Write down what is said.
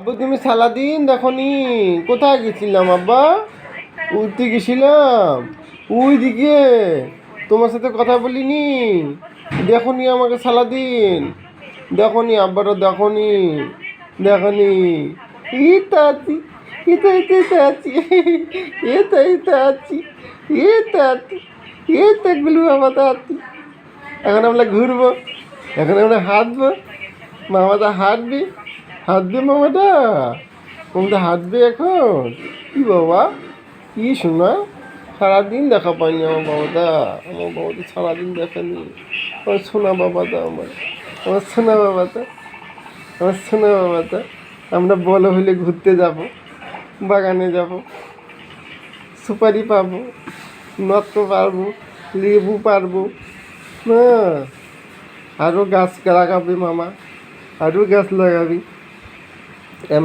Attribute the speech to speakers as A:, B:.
A: আব্বু তুমি সারাদিন দেখনি কোথায় গেছিলাম আব্বা? উঠতে গেছিলাম ওই দিকে, তোমার সাথে কথা বলিনি, দেখনি আমাকে সারাদিন, দেখনি আব্বাটা দেখনি, দেখনি। ইতা আছি, ইতা ইতা ইতা আছি, ইতা ইতা আছি, ইতা আছি, ইতা গুলু মামাটা আছি। এখন আমরা ঘুরবো, এখন আমরা হাঁটবো, মামাটা হাঁটবি, হাঁটবে মামাটা, মামাটা হাঁটবে এখন। কি বাবা, কি শোনা, সারাদিন দেখা পাইনি আমার বাবাটা সারাদিন দেখেনি। আমার সোনা বাবাটা, আমার সোনা বাবাটা, আমার সোনা বাবাটা। আমরা বড় হলে ঘুরতে যাব, বাগানে যাব, সুপারি পাবো, নত্র পারবো, লেবু পারবো, হ্যাঁ। আরও গাছ লাগাবে মামা, আরও গাছ লাগাবি।